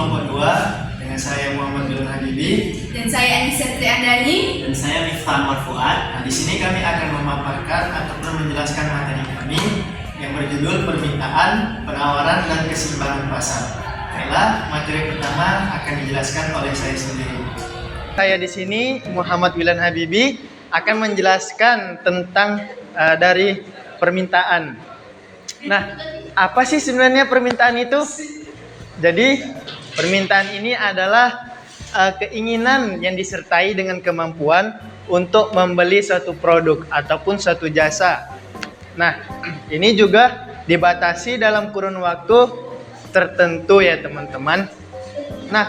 kelompok 2 dengan saya Muhammad Wilan Habibi Dan saya Anissa Triandani. Dan saya Miftah Anwar Fuad. Nah, di sini kami akan memaparkan ataupun menjelaskan materi kami yang berjudul permintaan, penawaran, dan keseimbangan pasar. Baiklah, materi pertama akan dijelaskan oleh saya sendiri. Saya di sini Muhammad Wilan Habibi akan menjelaskan tentang dari permintaan. Nah, apa sih sebenarnya permintaan itu? Jadi, permintaan ini adalah keinginan yang disertai dengan kemampuan untuk membeli suatu produk ataupun suatu jasa. Nah, ini juga dibatasi dalam kurun waktu tertentu ya teman-teman. Nah,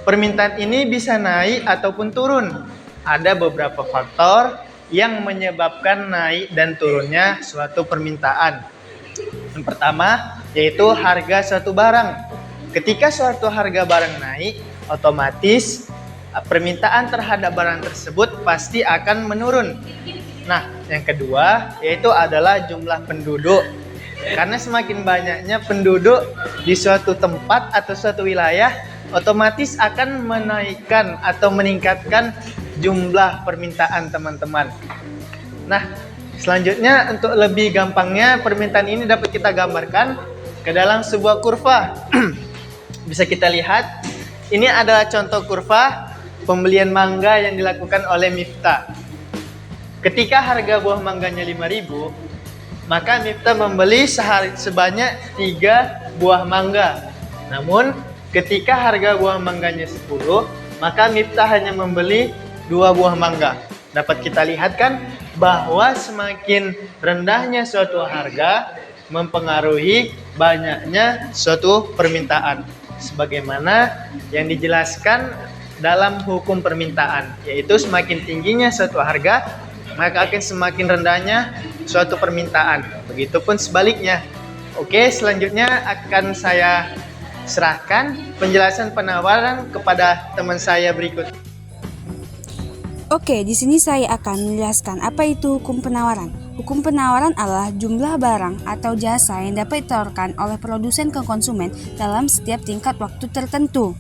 permintaan ini bisa naik ataupun turun. Ada beberapa faktor yang menyebabkan naik dan turunnya suatu permintaan. Yang pertama yaitu harga suatu barang. Ketika suatu harga barang naik, otomatis permintaan terhadap barang tersebut pasti akan menurun. Nah, yang kedua yaitu adalah jumlah penduduk. Karena semakin banyaknya penduduk di suatu tempat atau suatu wilayah, otomatis akan menaikkan atau meningkatkan jumlah permintaan teman-teman. Nah, selanjutnya untuk lebih gampangnya permintaan ini dapat kita gambarkan ke dalam sebuah kurva. Bisa kita lihat, ini adalah contoh kurva pembelian mangga yang dilakukan oleh Miftah. Ketika harga buah mangganya 5.000, maka Miftah membeli sebanyak 3 buah mangga. Namun, ketika harga buah mangganya 10, maka Miftah hanya membeli 2 buah mangga. Dapat kita lihat kan bahwa semakin rendahnya suatu harga mempengaruhi banyaknya suatu permintaan. Sebagaimana yang dijelaskan dalam hukum permintaan, yaitu semakin tingginya suatu harga, maka akan semakin rendahnya suatu permintaan. Begitupun sebaliknya. Oke, selanjutnya akan saya serahkan penjelasan penawaran kepada teman saya berikut. Oke, di sini saya akan menjelaskan apa itu hukum penawaran. Hukum penawaran adalah jumlah barang atau jasa yang dapat ditawarkan oleh produsen ke konsumen dalam setiap tingkat waktu tertentu.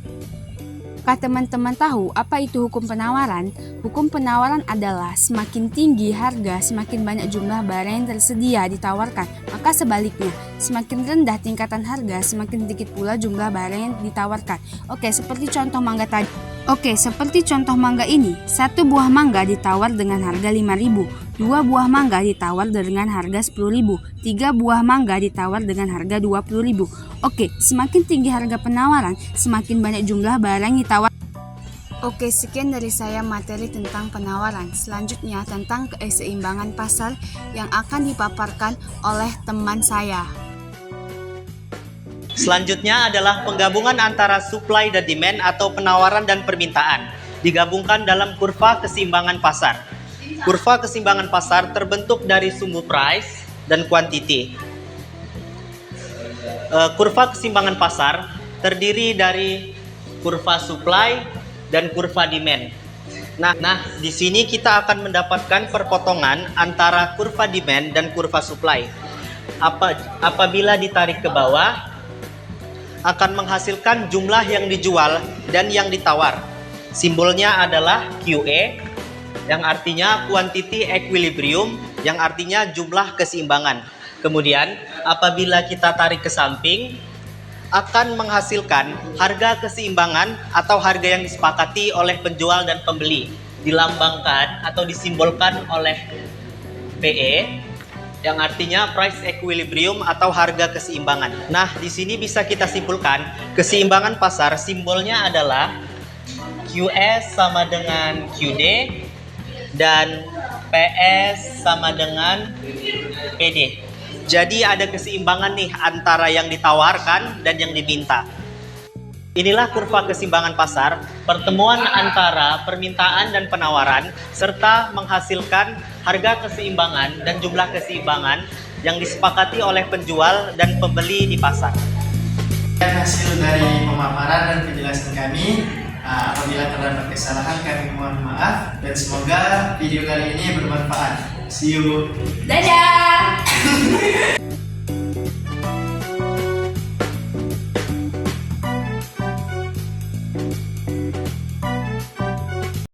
Apakah teman-teman tahu apa itu hukum penawaran? Hukum penawaran adalah semakin tinggi harga, semakin banyak jumlah barang yang tersedia ditawarkan. Maka sebaliknya, semakin rendah tingkatan harga, semakin sedikit pula jumlah barang yang ditawarkan. Oke, seperti contoh mangga tadi. Seperti contoh mangga ini, 1 buah mangga ditawar dengan harga 5.000, 2 buah mangga ditawar dengan harga 10.000, 3 buah mangga ditawar dengan harga 20.000. Oke, semakin tinggi harga penawaran, semakin banyak jumlah barang yang ditawar. Oke, sekian dari saya materi tentang penawaran. Selanjutnya tentang keseimbangan pasar yang akan dipaparkan oleh teman saya. Selanjutnya adalah penggabungan antara supply dan demand atau penawaran dan permintaan. Digabungkan dalam kurva keseimbangan pasar. Kurva keseimbangan pasar terbentuk dari sumbu price dan quantity. Kurva keseimbangan pasar terdiri dari kurva supply dan kurva demand. Nah, di sini kita akan mendapatkan perpotongan antara kurva demand dan kurva supply. Apabila ditarik ke bawah, akan menghasilkan jumlah yang dijual dan yang ditawar. Simbolnya adalah QE, yang artinya quantity equilibrium, yang artinya jumlah keseimbangan. Kemudian, apabila kita tarik ke samping, akan menghasilkan harga keseimbangan atau harga yang disepakati oleh penjual dan pembeli. Dilambangkan atau disimbolkan oleh PE, yang artinya price equilibrium atau harga keseimbangan. Nah, di sini bisa kita simpulkan keseimbangan pasar simbolnya adalah QS sama dengan QD dan PS sama dengan PD. Jadi ada keseimbangan nih antara yang ditawarkan dan yang diminta. Inilah kurva keseimbangan pasar, pertemuan antara permintaan dan penawaran, serta menghasilkan harga keseimbangan dan jumlah keseimbangan yang disepakati oleh penjual dan pembeli di pasar. Hasil dari pemaparan dan penjelasan kami, apabila terdapat kesalahan kami mohon maaf dan semoga video kali ini bermanfaat. See you. Dadah!